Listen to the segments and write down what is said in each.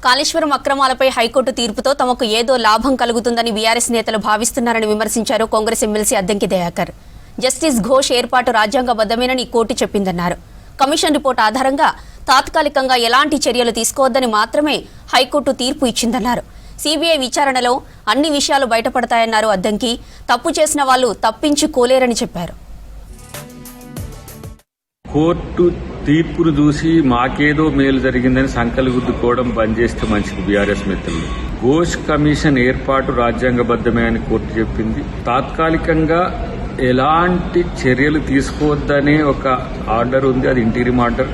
Kaleshwaram అక్రమాలపై high court తీర్పుతో తమకు ఏదో లాభం కలుగుతుందని బీఆర్ఎస్ నేతలు భావిస్తున్నారని విమర్శించారు కాంగ్రెస్ ఎమ్మెల్సీ అద్దంకి దయాకర్. జస్టిస్ ఘోష్ ఏర్పాటు రాజ్యాంగబద్దమేనని కోర్టు చెప్పిందన్నారు. కమిషన్ రిపోర్టు ఆధారంగా తాత్కాలికంగా ఎలాంటి చర్యలు తీసుకోవద్దని మాత్రమే హైకోర్టు తీర్పు ఇచ్చిందన్నారు. సీబీఐ విచారణలో అన్ని విషయాలు బయటపడతాయన్నారు అద్దంకి. తప్పు చేసిన వాళ్లు తప్పించుకోలేరని చెప్పారు. కోర్టు తీర్పును చూసి మాకేదో మేలు జరిగిందని సంకలు గుద్దుకోవడం బంద్ చేస్తే మంచిది. బీఆర్ఎస్ మిత్రులు, ఘోష్ కమిషన్ ఏర్పాటు రాజ్యాంగబద్దమే అని కోర్టు చెప్పింది. తాత్కాలికంగా ఎలాంటి చర్యలు తీసుకోవద్దనే ఒక ఆర్డర్ ఉంది, అది ఇంటీరియం ఆర్డర్.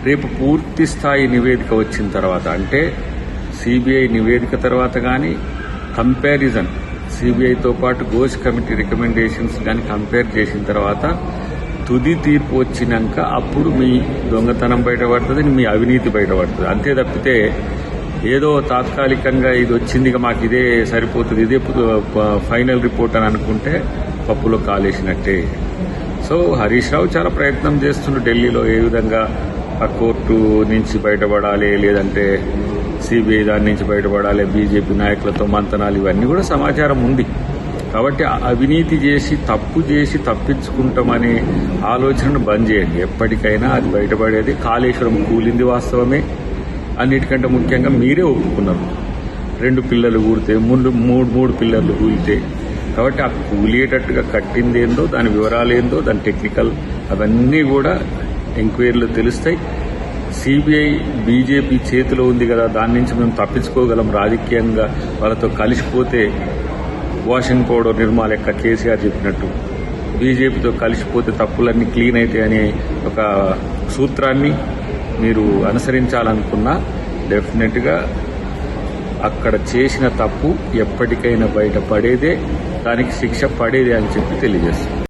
రేపు పూర్తి స్థాయి నివేదిక వచ్చిన తర్వాత, అంటే సిబిఐ నివేదిక తర్వాత కానీ కంపారిజన్ సిబిఐతో పాటు ఘోష్ కమిటీ రికమెండేషన్స్ కానీ కంపేర్ చేసిన తర్వాత తుది తీర్పు వచ్చినాక అప్పుడు మీ దొంగతనం బయటపడుతుంది, మీ అవినీతి బయటపడుతుంది. అంతే తప్పితే ఏదో తాత్కాలికంగా ఇది వచ్చింది మాకు ఇదే సరిపోతుంది, ఇదే ఫైనల్ రిపోర్ట్ అని అనుకుంటే పప్పులో కాలేసినట్టే. సో హరీష్ రావు చాలా ప్రయత్నం చేస్తుండ్రు ఢిల్లీలో ఏ విధంగా ఆ కోర్టు నుంచి బయటపడాలి, లేదంటే సిబిఐ దాని నుంచి బయటపడాలి, బీజేపీ నాయకులతో మంతనాలు, ఇవన్నీ కూడా సమాచారం ఉంది. కాబట్టి అవినీతి చేసి తప్పు చేసి తప్పించుకుంటామనే ఆలోచనను బంద్ చేయండి. ఎప్పటికైనా అది బయటపడేది. కాళేశ్వరం కూలింది వాస్తవమే. అన్నిటికంటే ముఖ్యంగా మీరే ఒప్పుకున్నారు, 2 పిల్లలు కూడితే మూడు పిల్లలు కూలితే. కాబట్టి ఆ కూలేటట్టుగా కట్టిందేందో, దాని వివరాలేందో, దాని టెక్నికల్ అవన్నీ కూడా ఎంక్వైరీలు తెలుస్తాయి. సిబిఐ బీజేపీ చేతిలో ఉంది కదా, దాని నుంచి మేము తప్పించుకోగలం. రాజకీయంగా వాళ్ళతో కలిసిపోతే వాషింగ్ పౌడర్ నిర్మా లెక్క కేసీఆర్ చెప్పినట్టు బీజేపీతో కలిసిపోతే తప్పులన్నీ క్లీన్ అవుతాయనే ఒక సూత్రాన్ని మీరు అనుసరించాలనుకున్నా డెఫినెట్గా అక్కడ చేసిన తప్పు ఎప్పటికైనా బయటపడేదే, దానికి శిక్ష పడేదే అని చెప్పి తెలియజేస్తుంది.